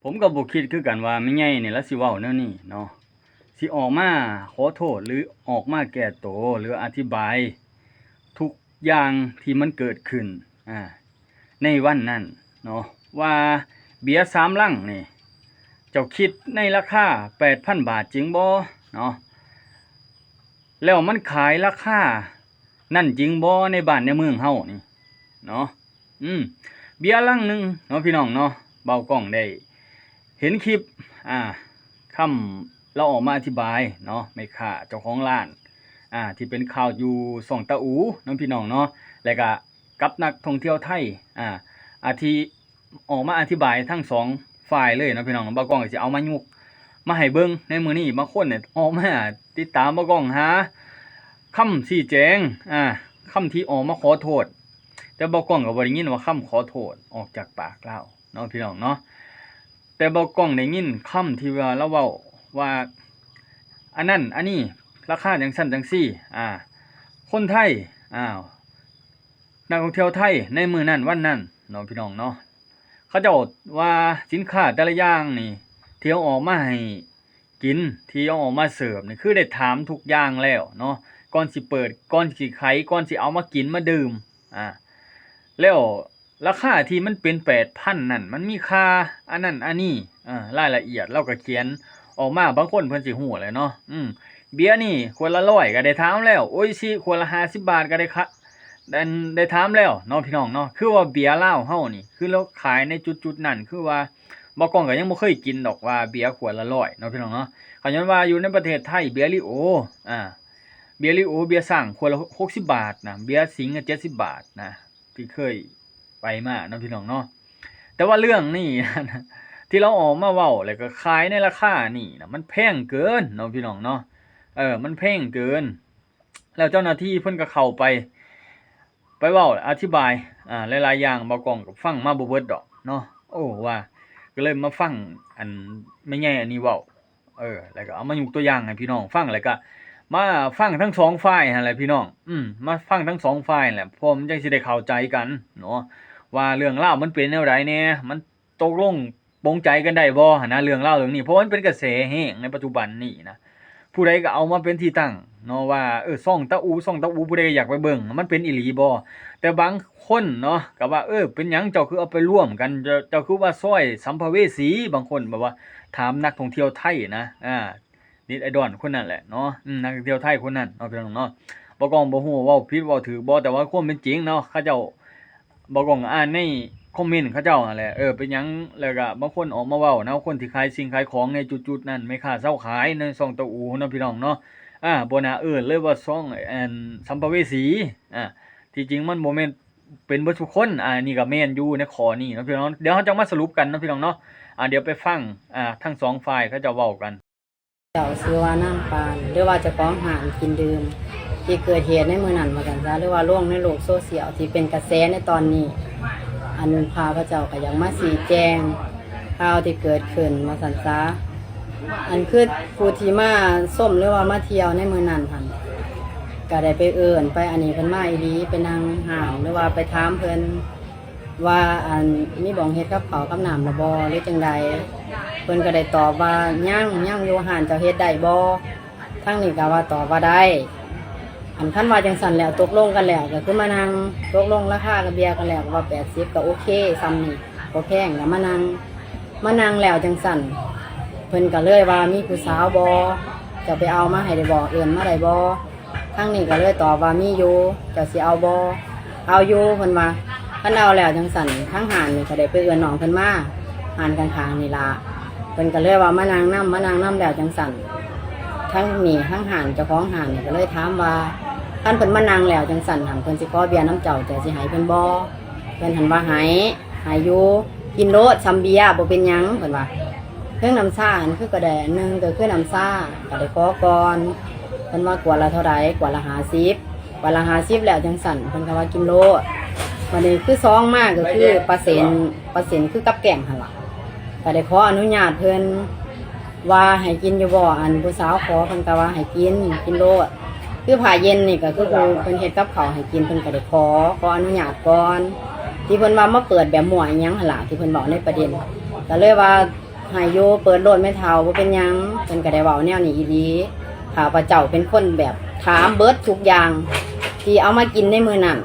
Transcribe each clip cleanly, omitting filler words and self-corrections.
ผมก็บ่คิดคือกันว่าแม่ใหญ่นี่ละสิเว้าแนวนี้เนาะสิออกมาขอโทษหรือออกมาแก้ตัวหรืออธิบายทุกอย่างที่มันเกิดขึ้นในวันนั้นเนาะว่าเบียร์3ลังนี่เจ้าคิดในราคา 8,000 บาทจริงบ่เนาะแล้วมันขายราคานั่นจริงบ่ในบ้านในเมืองเฮานี่เนาะเบียร์ลังนึงเนาะพี่น้องเนาะเบากล้องได้เห็นคลิปคำเราออกมาอธิบายเนาะไม่ค่าเจ้าของร้านที่เป็นข่าวอยู่ส่องตะอูน้องพี่น้องเนาะแล้วก็กับนักท่องเที่ยวไทยที่ออกมาอธิบายทั้ง2ฝ่ายเลยเนาะพี่น้องบ่าวกล้องก็สิเอามายุกมาให้เบิ่งในมื้อนี้บางคนเนี่ยออกมาติดตามบ่าวกล้องหาคำชี้แจงคำที่ออกมาขอโทษแต่บ่าวกล้องก็บ่ได้ยินว่าคำขอโทษออกจากปากเราเนาะพี่น้องเนาะแต่บ่าวกล้องได้ยินคำที่ว่าเราเว้าว่าอันนั้นอันนี้ราคาจังซั่นจังซี่คนไทยนักท่องเที่ยวไทยในมื้อนั้นวันนั้นเนาะพี่น้องเนาะเขาเจ้าว่าสินค้าแต่ละอย่างนี่ที่เอาออกมาให้กินที่เอาออกมาเสิร์ฟนี่คือได้ถามทุกอย่างแล้วเนาะก่อนสิเปิดก่อนสิขายก่อนสิเอามากินมาดื่มแล้วราคาที่มันเป็น 8,000 นั่นมันมีค่าอันนั้นอันนี้รายละเอียดเราก็เขียนออกมาบางคนเพิ่นสิฮู้แหละเนาะเบียร์นี่ขวดละ100ก็ได้ถามแล้วโอ้ยสิขวดละ50 บาทก็ได้ได้ถามแล้วเนาะพี่น้องเนาะคือว่าเบียร์ลาวเฮานี่คือเราขายในจุดๆนั้นคือว่าบ่กล้องก็ยังบ่เคยกินดอกว่าเบียร์ขวดละ100เนาะพี่น้องเนาะเขาย้อนว่าอยู่ในประเทศไทยเบียร์ลิโอเบียร์ลิโอเบียร์สั่งขวดละ60 บาทนะเบียร์สิงห์ก็70 บาทนะที่เคยไปมาเนาะพี่น้องเนาะแต่ว่าเรื่องนี้ที่เราออกมาเว้าแล้วก็ขายในราคานี่นะมันแพงเกินเนาะพี่น้องเนาะมันแพงเกินแล้วเจ้าหน้าที่เพิ่นก็เข้าไปเว้าอธิบายหลายๆอย่างบ่กล้องก็ฟังมาบ่เบิดดอกเนาะโอ้ว่าก็เลยมาฟังอันไม่ใหญ่อันนี้เว้าแล้วก็เอามายกตัวอย่างให้พี่น้องฟังแล้วก็มาฟังทั้ง2ฝ่ายนั่นแหละพี่น้องมาฟังทั้ง2ฝ่ายแหละพร้อมจังสิได้เข้าใจกันเนาะว่าเรื่องราวมันเป็นแนวใดแน่มันตกลงปรงใจกันได้บ่หั่นนะเรื่องราวเรื่องนี้เพราะมันเป็นกระแสแฮงในปัจจุบันนี้นะผู้ใดก็เอามาเป็นที่ตั้งเนาะว่าซ่องตะอูผู้ใดอยากไปเบิ่งมันเป็นอีหลีบ่แต่บางคนเนาะก็ว่าเป็นหยังเจ้าคือเอาไปร่วมกันเจ้าคือว่าซอยสัมภเวสีบางคนแบบว่าถามนักท่องเที่ยวไทยนะนิดไอดอลคนนั้นแหละเนาะนักท่องเที่ยวไทยคนนั้นเนาะพี่น้องเนาะบ่กล้องบ่ฮู้ว่าผิดว่าถูกบ่แต่ว่าความเป็นจริงเนาะเขาเจ้าบ่กล้องอ่านในคอมเมนต์เขาเจ้านั่นแหละเป็นหยังแล้วก็บางคนออกมาเว้านะคนที่ขายสิ่งขายของในจุดๆนั้นไม่ค่าเซาขายในช่องตะอูเนาะพี่น้องเนาะบ่น่าเลยว่าช่องสัมภเวสีที่จริงมันบ่แม่นเป็นเบิดทุกคนนี่ก็แม่นอยู่ในข้อนี้เนาะพี่น้องเดี๋ยวเราจะมาสรุปกันเนาะพี่น้องเนาะเดี๋ยวไปฟังทั้ง2ฝ่ายเขาจะเว้ากันเจ้าชื่อว่านางปานหรือว่าเจ้าของห้างกินดื่มที่เกิดเหตุในมื้อนั้นว่ากันซะหรือว่าลงในโลกโซเชียลที่เป็นกระแสในตอนนี้อันพาพระเจ้าก็ยังมาชี้แจงข่าวที่เกิดขึ้นมาสั่นซะอันคือผู้ที่มาส้มหรือว่ามาเที่ยวในมื้อนั้นหั่นก็ได้ไปเอิ้นไปอันนี้เพิ่นมาอีหลีไปนั่งห้างหรือว่าไปถามเพิ่นว่าอันมีบ่งเฮ็ดกับข้าวกับน้ำบ่บ่หรือจังใดเพิ่นก็ได้ตอบว่ายังอยู่ห้านเจ้าเฮ็ดได้บ่ทั้งนี้ก็ว่าตอบว่าได้อันคันว่าจังซั่นแล้วตกลงกันแล้วก็คือมานั่งตกลงราคากับเบียร์กันแล้วว่า80ก็โอเคซ้ำนี่บ่แพงก็มานั่งแล้วจังซั่นเพิ่นก็เลยว่ามีผู้สาวบ่จะไปเอามาให้ได้บ่เอิ้นมาได้บ่ทั้งนี้ก็เลยตอบว่ามีอยู่จะสิเอาบ่เอาอยู่เพิ่นว่าคันเอาแล้วจังซั่นทั้งห้านนี่ก็ได้ไปเอิ้นน้องเพิ่นมาห้านข้างๆนี่ล่ะเพิ่นก็เลยว่ามานั่งนำแล้วจังซั่นทั้งนี้ทั้งห้านเจ้าของห้านนี่ก็เลยถามว่าคันเพิ่นมานั่งแล้วจังซั่นหั่นเพิ่นสิขอเบียร์น้ำเจ้าจะสิให้เพิ่นบ่เพิ่นหันว่าให้อยู่กินโลดซ้ำเบียร์บ่เป็นหยังเพิ่นว่าเครื่องน้ำชาอันคือกระแดนึงก็คือน้ำชาก็ได้ขอก่อนเพิ่นว่ากว่าละเท่าใดกว่าละ50กว่าละ50แล้วจังซั่นเพิ่นก็ว่ากินโลดวันนี้คือซองมากก็คือเปอร์เซ็นต์คือกับแกงหั่นล่ะก็ได้ขออนุญาตเพิ่นว่าให้กินอยู่บ่อันผู้สาวขอเพิ่นก็ว่าให้กินโลดคือผ่าเย็นนี่ก็คือเพิ่นเฮ็ดกับข้าวให้กินเพิ่นก็ได้ขออนุญาตก่อนที่เพิ่นว่ามาเปิดแบบมั่วอีหยังหั่นล่ะที่เพิ่นบอกในประเด็นก็เลยว่า หายโยเปิดโลดไม่เท่าบ่เป็นหยังเพิ่นก็ได้เว้าแนวนี้อีหลีข้าพเจ้าเป็นคนแบบถามเบิดทุกอย่างที่เอามากินในมื้อนั้น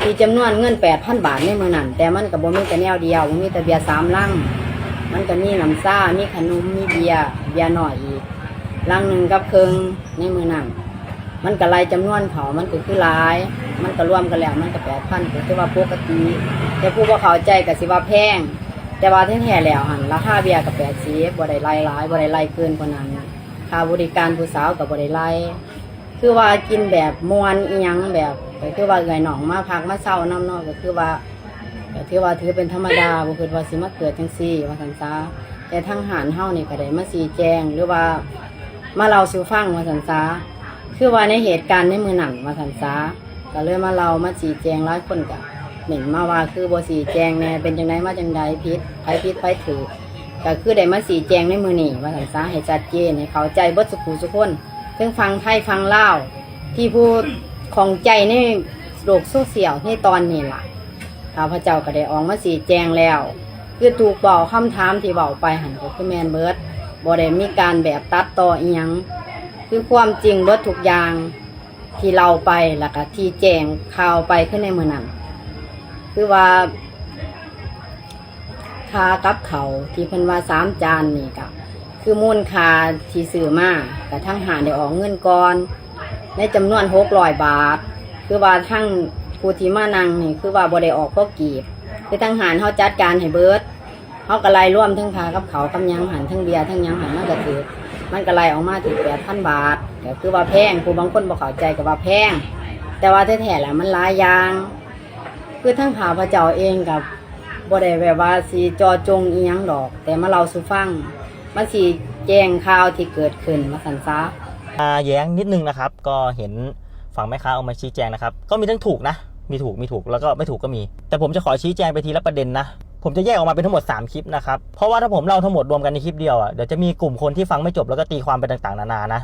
ที่จำนวนเงิน 8,000 บาทในมื้อนั้นแต่มันก็บ่มีแต่แนวเดียวบ่มีแต่เบียร์3ลังมันก็มีน้ำซ่ามีขนมมีเบียร์น้อยอีกลังหนึงกับครึ่งในมื้อนั้นมันก็ไล่จำนวนเขามันก็คือหลายมันก็รวมกันแล้วมันก็ 8,000 ก็คือว่าปกติแต่ผู้บ่เข้าใจก็สิว่าแพงแต่ว่าแท้ๆแล้วหั่นราคาเบียร์ก็80บ่ได้ไล่หลายบ่ได้ไล่เกินกว่านั้นค่าบริการผู้สาวก็บ่ได้ไล่คือว่ากินแบบม่วนอีหยังแบบก็คือว่าเอื้อยน้องมาพักมาเช้านำเนาะก็คือว่าถือเป็นธรรมดาบ่คิดว่าสิมาเกิดจังซี่ว่าซั่นซะแต่ทางหารเฮานี่ก็ได้มาชี้แจงหรือว่ามาเล่าสู่ฟังว่าซั่นซะคือว่าในเหตุการณ์ในมื้อนั้นว่าซั่นซะก็เลยมาเล่ามาชี้แจงหลายคนก็เหม็นมาว่าคือบ่ชี้แจงแน่เป็นจังไดมาจังไดผิดไผถูกก็คือได้มาชี้แจงในมื้อนี้ว่าซั่นซะให้ชัดเจนให้เข้าใจเบิดทุกคนทั้งฟังไทยฟังลาวที่ผู้ของใจในโลกโซเชียลในตอนนี้ล่ะข้าพเจ้าก็ได้ออกมาชี้แจงแล้วคือถูกเว้าคำถามที่เว้าไปหั่นก็คือแม่นเบิดบ่ได้มีการแบบตัดต่ออีหยังคือความจริงเบิดทุกอย่างที่เราไปแล้วก็ที่แจ้งข่าวไปขึ้นในมื้อนั้นคือว่าค่ากับเขาวที่เพิ่นว่า3 จานนี่ก็คือมูลค่าที่ซื้อมาก็ทั้งหารได้ออกเงินก่อนในจำนวน600 บาทคือว่าทั้งผู้ที่มานั่งนี่คือว่าบ่ได้ออกพอกีบคือทั้งหารเฮาจัดการให้เบิดเฮาก็ไล่รวมทั้งค่ากับเขาวกับหยังหันทั้งเบียร์ทั้งหยังหันมันก็ถือมันก็ไล่ออกมาถึง 8,000 บาทก็คือว่าแพงผู้บางคนบ่เข้าใจก็ว่าแพงแต่ว่าแท้ๆแล้วมันหลายอย่างคือทั้งข้าพเจ้าเองกับบ่ได้แบบว่าสิจอจงอีหยังดอกแต่มาเล่าสู่ฟังมันสิแจ้งข่าวที่เกิดขึ้นมาซั่นซะ แย้งนิดนึงนะครับก็เห็นฝั่งแม่ค้าเอามาชี้แจงนะครับก็มีทั้งถูกนะมีถูกแล้วก็ไม่ถูกก็มีแต่ผมจะขอชี้แจงไปทีละประเด็นนะผมจะแยกออกมาเป็นทั้งหมด3 คลิปนะครับเพราะว่าถ้าผมเล่าทั้งหมดรวมกันในคลิปเดียวอ่ะเดี๋ยวจะมีกลุ่มคนที่ฟังไม่จบแล้วก็ตีความไปต่างๆนานานะ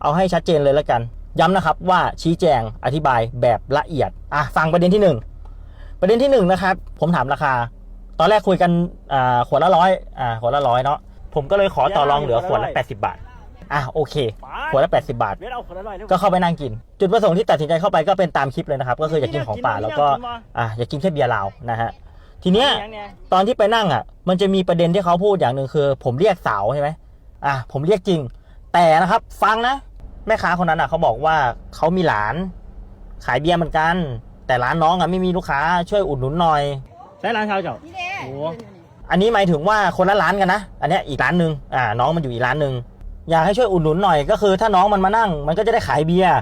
เอาให้ชัดเจนเลยแล้วกันย้ำนะครับว่าชี้แจงอธิบายแบบละเอียดฟังประเด็นที่1ประเด็นที่1นะครับผมถามราคาตอนแรกคุยกันขวดละ100ขวดละ100เนาะผมก็เลยขอต่อรองเหลือขวดละ80 บาทโอเคขวดละ80 บาทก็เข้าไปนั่งกินจุดประสงค์ที่ตัดสินใจเข้าไปก็เป็นตามคลิปเลยนะครับก็คืออยากกินของป่าแล้วก็อยากกินแค่เบียร์ลาวนะฮะทีเนี้ยตอนที่ไปนั่งมันจะมีประเด็นที่เขาพูดอย่างหนึ่งคือผมเรียกสาวใช่ไหมผมเรียกจริงแต่นะครับฟังนะแม่ค้าคนนั้นเขาบอกว่าเขามีหลานขายเบียร์เหมือนกันแต่ร้านน้องไม่มีลูกค้าช่วยอุดหนุนหน่อยใช่ร้านเขาเจ้าโอ้อันนี้หมายถึงว่าคนละร้านกันนะอันนี้อีกร้านนึงน้องมันอยู่อีกร้านนึงอยากให้ช่วยอุดหนุนหน่อยก็คือถ้าน้องมันมานั่งมันก็จะได้ขายเบียร์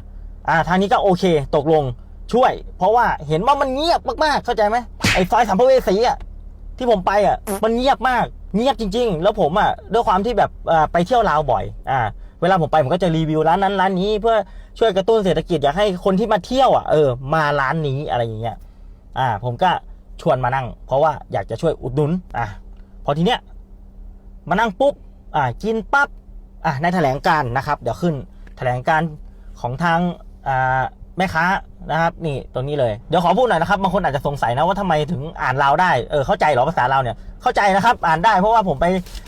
ทางนี้ก็โอเคตกลงช่วยเพราะว่าเห็นว่ามันเงียบมากๆเข้าใจไหมไอ้ซอยสัมภเวสีที่ผมไปมันเงียบมากเงียบจริงๆแล้วผมด้วยความที่แบบไปเที่ยวลาวบ่อยเวลาผมไปผมก็จะรีวิวร้านนั้นร้านนี้เพื่อช่วยกระตุ้นเศรษฐกิจอยากให้คนที่มาเที่ยวมาร้านนี้อะไรอย่างเงี้ยผมก็ชวนมานั่งเพราะว่าอยากจะช่วยอุดหนุนพอทีเนี้ยมานั่งปุ๊บกินปั๊บในแถลงการนะครับเดี๋ยวขึ้นแถลงการของทางแม่ค้านะครับนี่ตรงนี้เลยเดี๋ยวขอพูดหน่อยนะครับบางคนอาจจะสงสัยนะว่าทำไมถึงอ่านลาวได้เข้าใจเหรอภาษาลาวเนี่ยเข้าใจนะครับอ่านได้เพราะว่าผมไป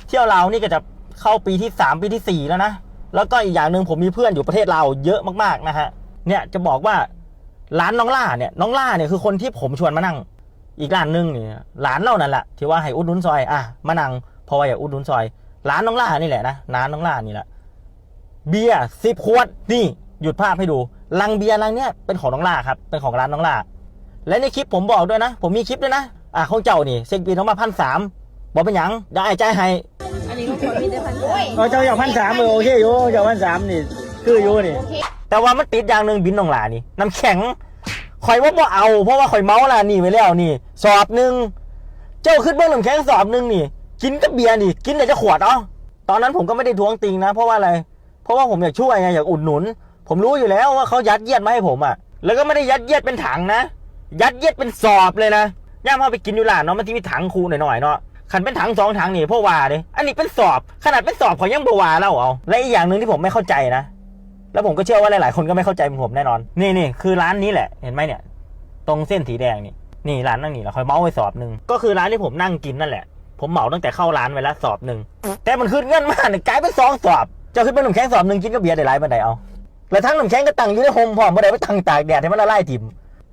เที่ยวลาวนี่ก็จะเข้าปีที่3ปีที่4แล้วนะแล้วก็อีกอย่างหนึ่งผมมีเพื่อนอยู่ประเทศลาวเยอะมากๆนะฮะเนี่ยจะบอกว่าร้านน้องล่าเนี่ยคือคนที่ผมชวนมานั่งอีกร้านนึงนี่ร้านเรานั่นแหละที่ว่าให้อุดหนุนซอยมานั่งเพราะว่าอยากอุดหนุนซอยร้านน้องล่านี่แหละนะร้านน้องล่านี่แหละเบียร์10 ขวดนี่หยุดภาพให้ดูลังเบียร์ลังเนี้ยเป็นของน้องล่าครับเป็นของร้านน้องล่าและในคลิปผมบอกด้วยนะผมมีคลิปด้วยนะของเจ้านี่เซ็กบีน้องมา1,300บอกเป็นหยังได้ใจให้อันนี้เขามีแต่1,300เจ้าอยาก1,300โอเคอยู่เจ้า1,300นี่คืออยู่นี่แต่ว่ามันติดอย่างนึงบินน้องล่านี่น้ำแข็งข่อยว่าบ่เอาเพราะว่าข่อยเมาล่ะนี่ไว้แล้วนี่สอบนึงเจ้าขึ้นเบื้องน้ำแข็งสอบนึงนี่กินกับเบียร์นี่กินแต่จะขวดตอนนั้นผมก็ไม่ได้ทวงติงนะเพราะว่าอะไรเพราะว่าผมอยากช่วยไงอยากอุดหนุนผมรู้อยู่แล้วว่าเขายัดเยียดมาให้ผมแล้วก็ไม่ได้ยัดเยียดเป็นถังนะยัดเยียดเป็นสอบเลยนะย่ามพอไปกินอยู่ร้านเนาะมันจะมีถังคูหน่อยๆเนาะขันเป็นถัง2 ถังนี่พวกว่าเลยอันนี้เป็นสอบขนาดเป็นสอบเขายังบวาแล้วและอีกอย่างหนึ่งที่ผมไม่เข้าใจนะแล้วผมก็เชื่อว่าหลายๆคนก็ไม่เข้าใจเหมือนผมแน่นอนนี่คือร้านนี้แหละเห็นไหมเนี่ยตรงเส้นสีแดงนี่ร้านนั่งนี่แหละคอยเมาส์ไว้สอบนึงก็คือร้านที่ผมนั่งกินนั่นแหละ ผมเหมาตั้งแต่เข้าร้านไว้แล้วสอบหนึ่งแต่มันขึ้นเงินมาเนี่ยกลายเป็น2 สอบจะขึ้นเป็นน้ำแข็งสอบหนึ่งกินก็เบียร์ได้หลายบันไดเอาแล้วทั้งน้ำแข็งก็ตั้งอยู่ในโฮมพร้อมบันไดไปตั้งตากแดดให้มันละลายถิ่ม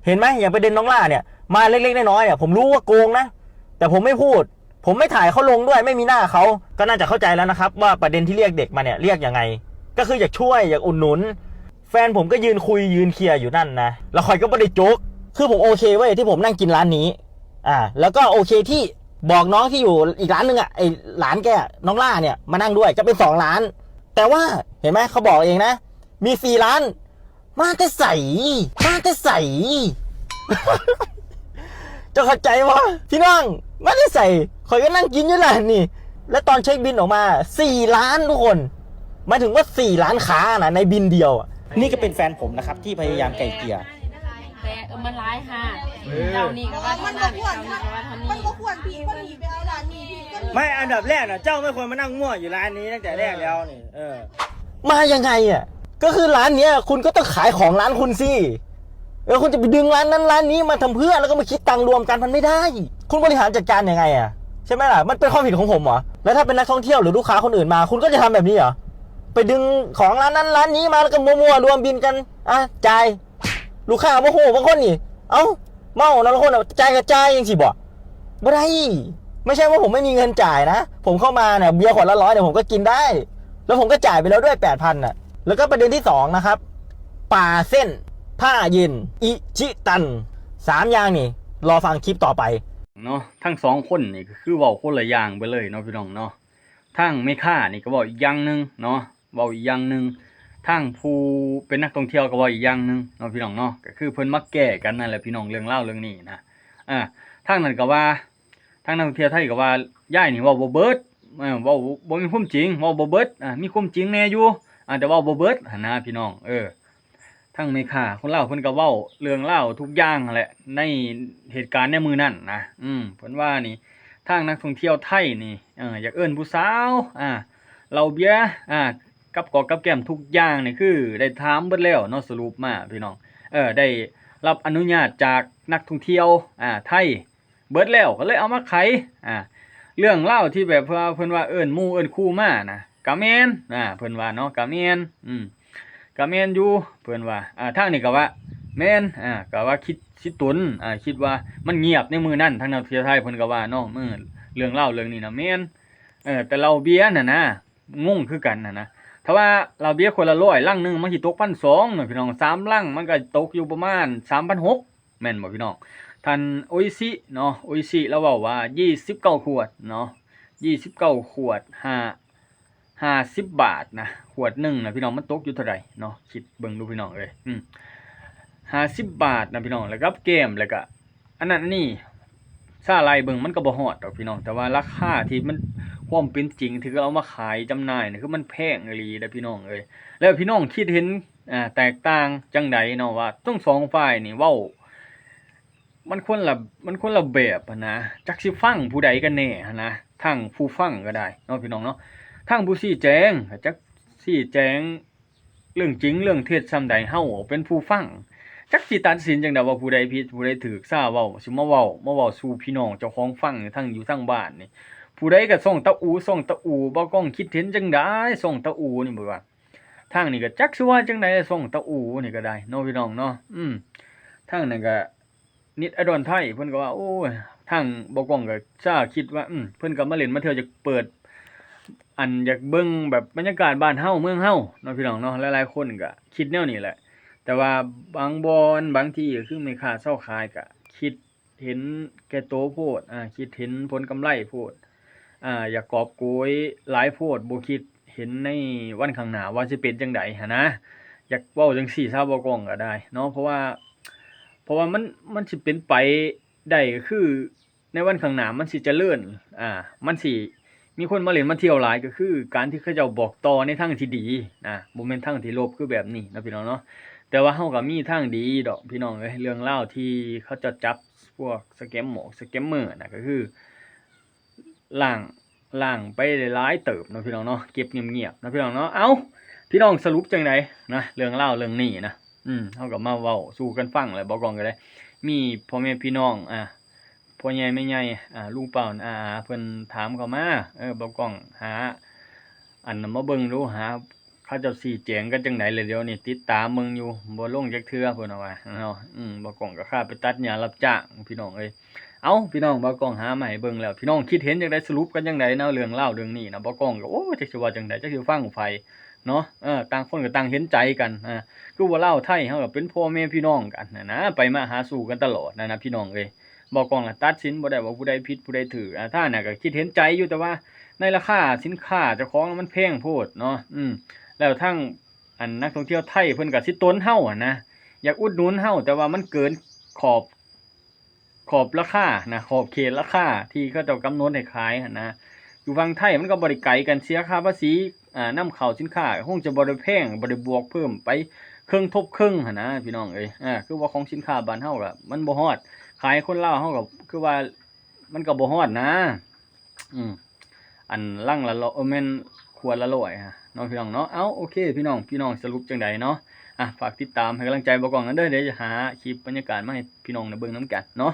เห็นไหมอย่างประเด็นน้องล่าเนี่ยมาเล็กๆน้อยๆเนี่ยผมรู้ว่าโกงนะแต่ผมไม่พูดผมไม่ถ่ายเขาลงด้วยไม่มีหน้าเขาก็น่าจะเข้าใจแล้วนะครับว่าประเด็นที่เรียกเด็กมาเนี่ยเรียกยังไงก็คืออยากช่วยอยากอุดหนุนแฟนผมก็ยืนคุยยืนเคลียร์อยู่นั่นนะแล้วคอยก็ไม่ได้โจ๊กคือผมโอเคเว้ยที่ผมนั่งกินร้านนี้แล้วก็โอเคที่บอกน้องที่อยู่อีกร้านนึงไอหลานแกน้องล่าเนี่ยมานั่งด้วยจะเป็น2 ร้านแต่ว่าเห็นไหมเขาบอกเองนะมี4 ร้านมาแต่ใส่จะเข้าใจวะพี่น้องมาแต่ใส่คอยก็นั่งกินอยู่ร้านนี่แล้วตอนเช็คบินออกมา4 ล้านทุกคนหมายถึงว่า4 ล้านค้านะในบินเดียวนี่ก็เป็นแฟนผมนะครับที่พยายามไกล่เกลี่ยแต่มันร้ายค่ะเจ้านี่ก็ว่าเท่านั้นเจ้านี่ก็ว่าเท่านี้ มันก็ควรผีก็ผีไปเอาร้านนี้ผีก็ผี ไม่อันดับแรกนะเจ้าไม่ควรมานั่งมั่วอยู่ร้านนี้ตั้งแต่แรกแล้วนี่มายังไงก็คือร้านเนี้ยคุณก็ต้องขายของร้านคุณสิคุณจะไปดึงร้านนั้นร้านนี้มาทำเพื่อแล้วก็มาคิดตังค์รวมกันมันไม่ได้คุณบริหารจัดการยังไงใช่ไหมล่ะมันเป็นความผิดของผมเหรอแล้วถ้าเป็นนักท่องเที่ยวหรือลูกค้าคนอื่นมาคุณก็จะทำแบบนี้เหรอไปดึงของร้านนั้นร้านนี้มาแล้วก็มั่วๆรวมบินกันจ่ายลูกค้าโมโหบางคนนี่เมาแล้วบางคนจ่ายกับจ่ายยังสิบ่ได้ไม่ใช่ว่าผมไม่มีเงินจ่ายนะผมเข้ามาเนี่ยเบียร์ขวดละ100เนี่ยผมก็กินได้แล้วผมก็จ่ายไปแล้วด้วย 8,000 แล้วก็ประเด็นที่2นะครับป่าเส้นผ้าเย็นอิชิตัน3 อย่างนี่รอฟังคลิปต่อไปเนาะทั้ง2คนนี่ก็คือเว้าคนละอย่างไปเลยเนาะพี่น้องเนาะทั้งแม่ค้านี่ก็เว้าอีกอย่างนึงเนาะเว้าอีกอย่างนึงทั้งผู้เป็นนักท่องเที่ยวก็เว้าอีกอย่างนึงเนาะพี่น้องเนาะก็คือเพิ่นมาแก้กันนั่นแหละพี่น้องเรื่องเล่าเรื่องนี้นะทางนั้นก็ว่าทางนักท่องเที่ยวไทยก็ว่าย้ายนี่เว้าบ่เบิดเว้าบ่มีความจริงเว้าบ่เบิดมีความจริงแน่อยู่แต่เว้าบ่เบิดหั่นนะพี่น้องทั้งแม่ค้าคนลาวเพิ่นก็เว้าเรื่องเล่าทุกอย่างแหละในเหตุการณ์ในมื้อนั้นนะเพิ่นว่านี่ทางนักท่องเที่ยวไทยนี่อยากเอิ้นผู้สาวเหล้าเบียร์กับกอกกับแก้มทุกอย่างนี่คือได้ถามเบิดแล้วเนาะสรุปมาพี่น้องได้รับอนุญาตจากนักท่องเที่ยวไทยเบิดแล้วก็เลยเอามาไขเรื่องเล่าที่แบบว่าเพิ่นว่าเอิ้นหมู่เอิ้นคู่มานะก็แม่นเพิ่นว่าเนาะก็แม่นก็แม่นอยู่เพิ่นว่าทางนี้ก็ว่าแม่นก็ว่าคิดตุนคิดว่ามันเงียบในมื้อนั้นทางนักท่องเที่ยวไทยเพิ่นก็ว่าเนาะเรื่องเล่าเรื่องนี้น่ะแม่นแต่เราเบียร์น่ะนะงงคือกันนะถ้าว่าเราเบียร์คนละ100ลังนึงมันสิตก 1,200 เนาะพี่น้อง3ลังมันก็ตกอยู่ประมาณ 3,600 แม่นบ่พี่น้องท่านโออิชิเนาะโออิชิแล้วเว้าว่า29 ขวดเนาะ29 ขวด50 บาทนะขวดนึงนะพี่น้องมันตกอยู่เท่าไหร่เนาะคิดเบิ่งดูพี่น้องเอ้ย50 บาทนะพี่น้องแล้วกับเกมแล้วก็อันนั้นอันนี้ซาไลเบิ่งมันก็บ่ฮอดดอกพี่น้องแต่ว่าราคาที่มันความเป็นจริงที่เอามาขายจำหน่ายนี่คือมันแพงอีหลีเด้อพี่น้องเอ้ยแล้วพี่น้องคิดเห็นแตกต่างจังใดเนาะว่าทั้ง2ฝ่ายนี่เว้ามันคนละแบบนะจักสิฟังผู้ใดกันแน่นะทั้งผู้ฟังก็ได้เนาะพี่น้องเนาะทั้งผู้ชี้แจงจักชี้แจงเรื่องจริงเรื่องเท็จซำใดเฮาเป็นผู้ฟังจักสิตัดสินจังได๋ว่าผู้ใดผิดผู้ใดถูกซาเว้าสิมาเว้าสู่พี่น้องเจ้าของฟังทั้งอยู่ทั้งบ้านนี่ผู้ใดก็ส่องตะอูบ่ก้องคิดเห็นจังได๋ส่องตะอูนี่บ่ว่าทางนี้ก็จักสิว่าจังได๋ส่องตะอูนี่ก็ได้เนาะพี่น้องเนาะทางนั้นก็นิดอดอนไทยเพิ่นก็ว่าโอ้ยทางบ่ก้องก็ซาคิดว่าเพิ่นก็มาเล่นมาเที่ยวจะเปิดอยากเบิ่งแบบบรรยากาศบ้านเฮาเมืองเฮาเนาะพี่น้องเนาะหลายๆคนก็คิดแนวนี้แหละแต่ว่าบางบอนบางที่ก็คือแม่ค้าเซาขายก็คิดเห็นแก่โตโพดคิดเห็นผลกำไรโพดอยากกอบโกยหลายโพดบ่คิดเห็นในวันข้างหน้าว่าสิเป็นจังได๋หันนะอยากเว้าจังซี่ซะบ่ก้องก็ได้เนาะเพราะว่ามันสิเป็นไปได้ก็คือในวันข้างหน้ามันสิเจริญมันสิมีคนมาเล่นมาเที่ยวหลายก็คือการที่เขาเจ้าบอกต่อในทางที่ดีบ่แม่นทางที่ลบคือแบบนี้นะพี่น้องเนาะแต่ว่าเฮาก็มีทางดีดอกพี่น้องเอ้ยเรื่องราวที่เขาจะจับพวกสแกมเมอร์น่ะก็คือล่างไปหลายเติบเนาะพี่น้องเนาะเก็บเงียบๆนะพี่น้องเนาะเอ้าพี่น้องสรุปจังได๋นะเรื่องราวเรื่องนี้นะเฮาก็มาเว้าสู่กันฟังแล้วบ่กองก็ได้มีพ่อแม่พี่น้อง พ่อใหญ่แม่ใหญ่ลุงเป่าอาเพิ่นถามเข้ามาบ่กล้องหาอันนั้นมาเบิ่งดูหาเขาเจ้าชี้แจงกันจังได๋เลยเดี๋ยวนี้ติดตามเบิ่งอยู่บ่ลงจักเทื่อเพิ่นว่าเนาะบ่กล้องก็ค่าไปตัดหญ้ารับจ้างพี่น้องเอ้ยเอ้าพี่น้องบ่กล้องหามาให้เบิ่งแล้วพี่น้องคิดเห็นจังได๋สรุปกันจังไดเนาะเรื่องเล่าวเรื่องนี้นะบ่กล้องก็โอ้จักสิว่าจังไดจักสิฟังไผเนาะต่างคนก็ต่างเห็นใจกันคือว่าลาวไทยเฮาก็เป็นพ่อแม่พี่น้องกันนะไปมาหาสู่กันตลอดนะพี่น้องเอ้ยบ่กล้องน่ะตัดสินบ่ได้ว่าผู้ใดผิดผู้ใดถูกถ้าน่ะก็คิดเห็นใจอยู่แต่ว่าในราคาสินค้าเจ้าของมันแพงโพดเนาะแล้วทั้งอันนักท่องเที่ยวไทยเพิ่นก็สิต้นเฮานะอยากอุดหนุนเฮาแต่ว่ามันเกินขอบราคานะขอบเขตราคาที่เขาเจ้ากำหนดให้ขายนะอยู่ฝั่งไทยมันก็บ่ได้ไกลกันเสียค่าภาษีนำเข้าสินค้าคงจะบ่ได้แพงบ่ได้บวกเพิ่มไปครึ่งทบครึ่งนะพี่น้องเอ้ยคือว่าของสินค้าบ้านเฮาก็มันบ่ฮอดขายคนลาวเฮาก็คือว่ามันก็บ่ฮอดนะอันลังละแม่นขวดละ100เนาะพี่น้องเนาะโอเคพี่น้องสรุปจังไดเนาะฝากติดตามให้กำลังใจบ่กล้องกันเด้อเดี๋ยวจะหาคลิปบรรยากาศมาให้พี่น้องได้เบิ่งนำกันเนาะ